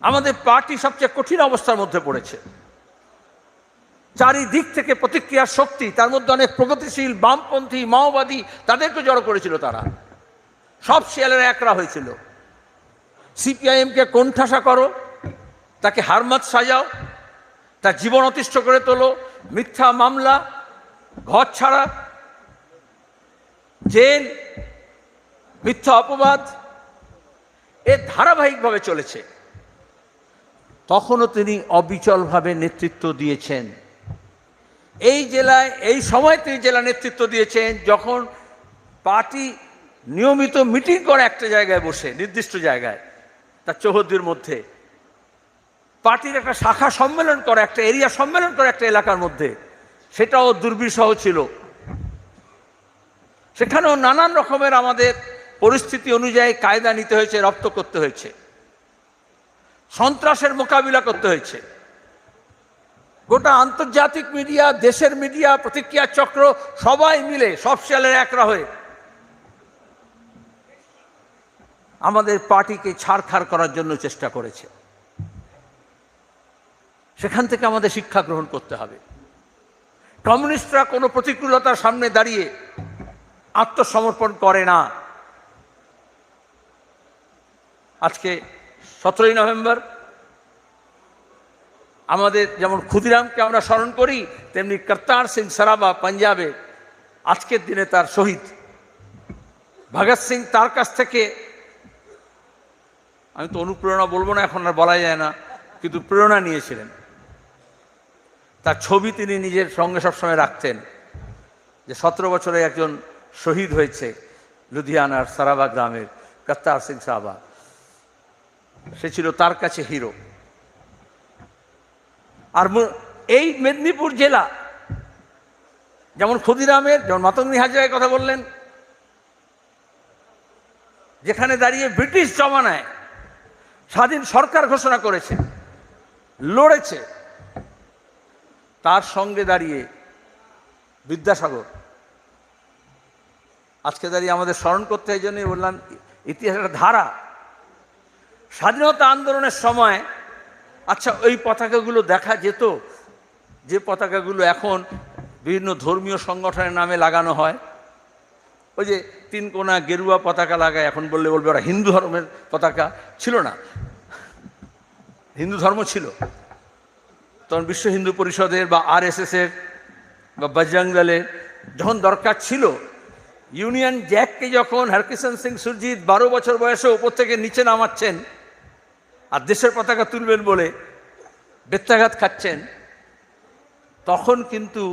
আমাদের পার্টি সবচেয়ে কঠিন অবস্থার মধ্যে পড়েছে। চারিদিক থেকে প্রতিক্রিয়ার শক্তি, তার মধ্যে অনেক প্রগতিশীল বামপন্থী মাওবাদী, তাদেরকে জড়ো করেছিল। তারা সব শিয়ালেরা একরা হয়েছিল। সিপিআইএমকে কোণঠাসা করো, তাকে হারমাত সাজাও, তার জীবন অতিষ্ঠ করে তোলো, মিথ্যা মামলা, ঘর ছাড়া, জেল, মিথ্যা অপবাদ, এ ধারাবাহিকভাবে চলেছে। তখনও তিনি অবিচলভাবে নেতৃত্ব দিয়েছেন। এই জেলায় এই সময় তিনি জেলা নেতৃত্ব দিয়েছেন যখন পার্টি নিয়মিত মিটিং করে একটা জায়গায় বসে, নির্দিষ্ট জায়গায়, তার চৌহদ্দির মধ্যে পার্টির একটা শাখা সম্মেলন করে, একটা এরিয়া সম্মেলন করে একটা এলাকার মধ্যে, সেটাও দুর্বিষহ ছিল। সেখানেও নানান রকমের আমাদের পরিস্থিতি অনুযায়ী কায়দা নিতে হয়েছে, রপ্ত করতে হয়েছে, সন্ত্রাসের মোকাবিলা করতে হয়েছে। গোটা আন্তর্জাতিক মিডিয়া, দেশের মিডিয়া, প্রতিক্রিয়া চক্র সবাই মিলে সব শিয়ালের একরা হয়ে আমাদের পার্টিকে ছাড়খাড় করার জন্য চেষ্টা করেছে। সেখান থেকে আমাদের শিক্ষা গ্রহণ করতে হবে। কমিউনিস্টরা কোনো প্রতিকূলতার সামনে দাঁড়িয়ে আত্মসমর্পণ করে না। আজকে 17ই নভেম্বর আমাদের যেমন ক্ষুদিরামকে আমরা স্মরণ করি, তেমনি করতার সিং সরাভা পাঞ্জাবে আজকের দিনে তার শহীদ। ভগৎ সিং তার কাছ থেকে, আমি তো অনুপ্রেরণা বলবো না, এখন আর বলা যায় না, কিন্তু প্রেরণা নিয়েছিলেন। তার ছবি তিনি নিজের সঙ্গে সবসময় রাখতেন, যে 17 বছরে একজন শহীদ হয়েছে লুধিয়ানার সারাভা গ্রামের, করতার সিং সারাভা। সে ছিল তার কাছে হিরো। আর এই মেদিনীপুর জেলা যেমন ক্ষুদিরামের, যেমন মাতঙ্গি হাজরার কথা বললেন, যেখানে দাঁড়িয়ে ব্রিটিশ জমানায় স্বাধীন সরকার ঘোষণা করেছে, লড়েছে, তার সঙ্গে দাঁড়িয়ে বিদ্যাসাগর। আজকে দাঁড়িয়ে আমাদের স্মরণ করতে, এই জন্যই বললাম ইতিহাসের ধারা। স্বাধীনতা আন্দোলনের সময় আচ্ছা ওই পতাকাগুলো দেখা যেত, যে পতাকাগুলো এখন বিভিন্ন ধর্মীয় সংগঠনের নামে লাগানো হয়। ওই যে 3 কোনা গেরুয়া পতাকা লাগায়, এখন বললে বলবে ওরা হিন্দু ধর্মের পতাকা। ছিল না, হিন্দু ধর্ম ছিল তখন বিশ্ব হিন্দু পরিষদের বা আরএসএসের বা বজরং দলের যখন দরকার ছিল। ইউনিয়ন জ্যাককে যখন হরকিষেণ সিং সুরজিৎ 12 বছর বয়সে উপর থেকে নিচে নামাচ্ছেন আর দেশের পতাকা তুলবেন বলে বেত্রাঘাত খাচ্ছেন, তখন কিন্তু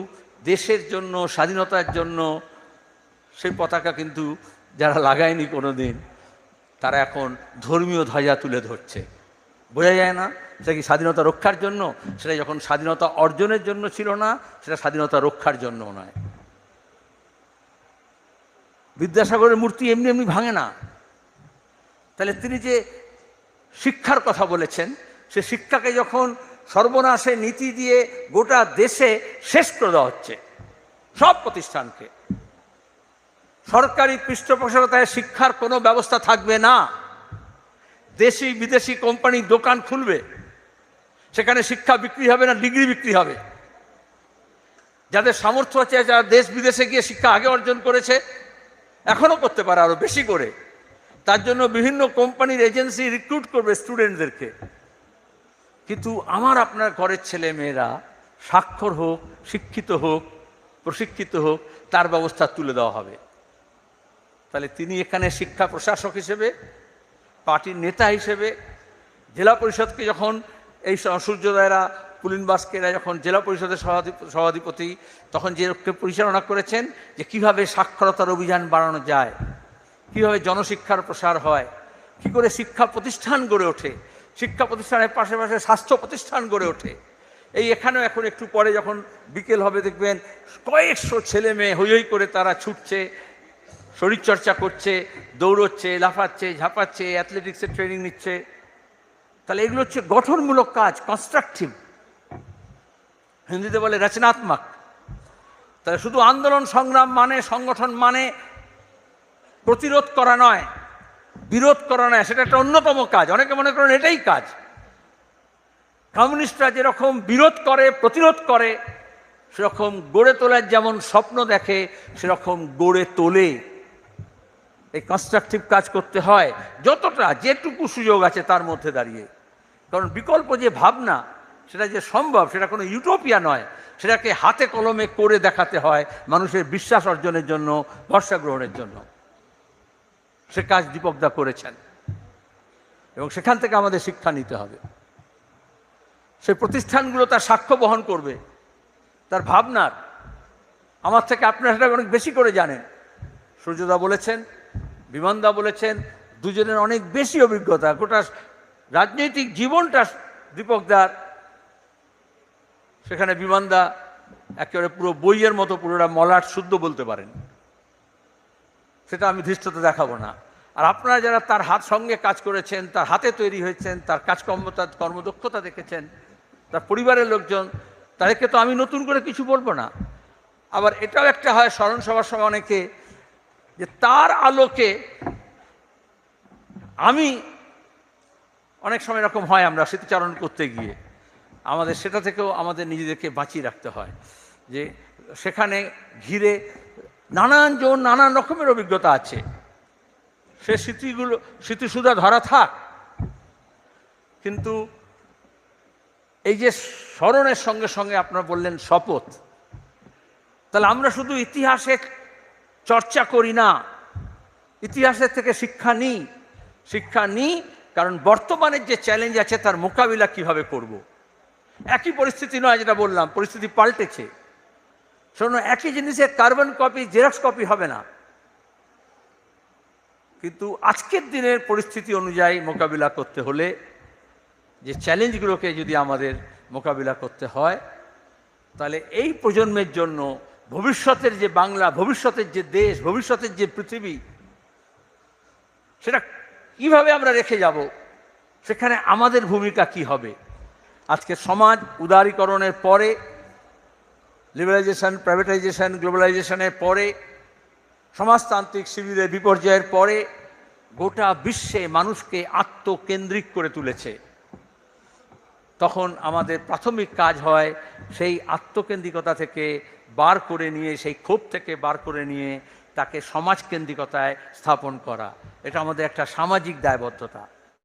দেশের জন্য, স্বাধীনতার জন্য সেই পতাকা কিন্তু যারা লাগায়নি কোনো দিন, তারা এখন ধর্মীয় ধ্বজা তুলে ধরছে। বোঝা যায় না সেটা কি স্বাধীনতা রক্ষার জন্য? সেটা যখন স্বাধীনতা অর্জনের জন্য ছিল না, সেটা স্বাধীনতা রক্ষার জন্য নয়। বিদ্যাসাগরের মূর্তি এমনি এমনি ভাঙে না। তাহলে তিনি যে শিক্ষার কথা বলেছেন, সে শিক্ষাকে যখন সর্বনাশে নীতি দিয়ে গোটা দেশে শেষ করে দেওয়া হচ্ছে, সব প্রতিষ্ঠানকে, সরকারি পৃষ্ঠপোষকতায় শিক্ষার কোনো ব্যবস্থা থাকবে না। দেশি বিদেশি কোম্পানি দোকান খুলবে, সেখানে শিক্ষা বিক্রি হবে না, ডিগ্রি বিক্রি হবে। যাদের সামর্থ্য আছে, যারা দেশ বিদেশে গিয়ে শিক্ষা আগে অর্জন করেছে, এখনও করতে পারে আরও বেশি করে, তার জন্য বিভিন্ন কোম্পানির এজেন্সি রিক্রুট করবে স্টুডেন্টদেরকে। কিন্তু আমার আপনার ঘরের ছেলে মেয়েরা স্বাক্ষর হোক, শিক্ষিত হোক, প্রশিক্ষিত হোক, তার ব্যবস্থা তুলে দেওয়া হবে। তাহলে তিনি এখানে শিক্ষা প্রশাসক হিসেবে, পার্টির নেতা হিসেবে, জেলা পরিষদকে যখন এই সূর্যোদয়রা, পুলিন বাস্কেরা যখন জেলা পরিষদের সভাধিপতি, তখন যে পরিচালনা করেছেন যে কীভাবে সাক্ষরতার অভিযান বাড়ানো যায়, কীভাবে জনশিক্ষার প্রসার হয়, কী করে শিক্ষা প্রতিষ্ঠান গড়ে ওঠে, শিক্ষা প্রতিষ্ঠানের পাশে পাশে স্বাস্থ্য প্রতিষ্ঠান গড়ে ওঠে। এই এখানেও এখন একটু পরে যখন বিকেল হবে, দেখবেন কয়েকশো ছেলে মেয়ে হই হই করে তারা ছুটছে, শরীরচর্চা করছে, দৌড়চ্ছে, লাফাচ্ছে, ঝাঁপাচ্ছে, অ্যাথলেটিক্সের ট্রেনিং নিচ্ছে। তাহলে এগুলো হচ্ছে গঠনমূলক কাজ, কনস্ট্রাকটিভ, হিন্দিতে বলে রচনাত্মক। তাহলে শুধু আন্দোলন সংগ্রাম মানে, সংগঠন মানে প্রতিরোধ করা নয়, বিরোধ করা নয়, সেটা একটা অন্যতম কাজ। অনেকে মনে করেন এটাই কাজ, কমিউনিস্টরা যেরকম বিরোধ করে, প্রতিরোধ করে, সেরকম গড়ে তোলার যেমন স্বপ্ন দেখে সেরকম গড়ে তোলে। এই কনস্ট্রাকটিভ কাজ করতে হয় যতটা, যেটুকু সুযোগ আছে তার মধ্যে দাঁড়িয়ে। কারণ বিকল্প যে ভাবনা, সেটা যে সম্ভব, সেটা কোনো ইউটোপিয়া নয়, সেটাকে হাতে কলমে করে দেখাতে হয় মানুষের বিশ্বাস অর্জনের জন্য, ভরসা গ্রহণের জন্য। সে কাজ দীপকদা করেছেন এবং সেখান থেকে আমাদের শিক্ষা নিতে হবে। সেই প্রতিষ্ঠানগুলো তার সাক্ষ্য বহন করবে তার ভাবনার। আমার থেকে আপনারা সেটা অনেক বেশি করে জানেন। সূর্যদা বলেছেন, বিমানদা বলেছেন, দুজনের অনেক বেশি অভিজ্ঞতা। গোটা রাজনৈতিক জীবনটা দীপকদার, সেখানে বিমানদা একেবারে পুরো বইয়ের মতো পুরোটা মলাট শুদ্ধ বলতে পারেন। সেটা আমি ধৃষ্টতা দেখাবো না। আর আপনারা যারা তার হাত সঙ্গে কাজ করেছেন, তার হাতে তৈরি হয়েছেন, তার কাজকর্ম, তার কর্মদক্ষতা দেখেছেন, তার পরিবারের লোকজন, তাদেরকে তো আমি নতুন করে কিছু বলবো না। আবার এটাও একটা হয় স্মরণ সভার সময় অনেকে, যে তার আলোকে আমি, অনেক সময় এরকম হয় আমরা স্মৃতিচারণ করতে গিয়ে আমাদের সেটা থেকেও আমাদের নিজেদেরকে বাঁচিয়ে রাখতে হয়, যে সেখানে ঘিরে নানান জন নানান রকমের অভিজ্ঞতা আছে। সে স্মৃতিগুলো স্মৃতিসুধা ধরা থাক, কিন্তু এই যে স্মরণের সঙ্গে সঙ্গে আপনারা বললেন শপথ, তাহলে আমরা শুধু ইতিহাসের চর্চা করি না, ইতিহাসের থেকে শিক্ষা নিই। কারণ বর্তমানের যে চ্যালেঞ্জ আছে তার মোকাবিলা কিভাবে করব। একই পরিস্থিতি নয়, যেটা বললাম, পরিস্থিতি পাল্টেছে। শোনো, একই জিনিসের কার্বন কপি, জেরক্স কপি হবে না, কিন্তু আজকের দিনের পরিস্থিতি অনুযায়ী মোকাবিলা করতে হলে, যে চ্যালেঞ্জগুলোকে যদি আমাদের মোকাবিলা করতে হয়, তাহলে এই প্রজন্মের জন্য ভবিষ্যতের যে বাংলা, ভবিষ্যতের যে দেশ, ভবিষ্যতের যে পৃথিবী, সেটা কিভাবে আমরা রেখে যাব, সেখানে আমাদের ভূমিকা কি হবে। আজকে সমাজ উদারীকরণের পরে, লিবারালাইজেশন, প্রাইভেটাইজেশন, গ্লোবালাইজেশনের পরে, সমাজতান্ত্রিক শিবিরের বিপর্যয়ের পরে গোটা বিশ্বে মানুষকে আত্মকেন্দ্রিক করে তুলেছে। তখন আমাদের প্রাথমিক কাজ হয় সেই আত্মকেন্দ্রিকতা থেকে বার করে নিয়ে, সেই ক্ষোভ থেকে বার করে নিয়ে তাকে সমাজকেন্দ্রিকতায় স্থাপন করা। এটা আমাদের একটা সামাজিক দায়বদ্ধতা।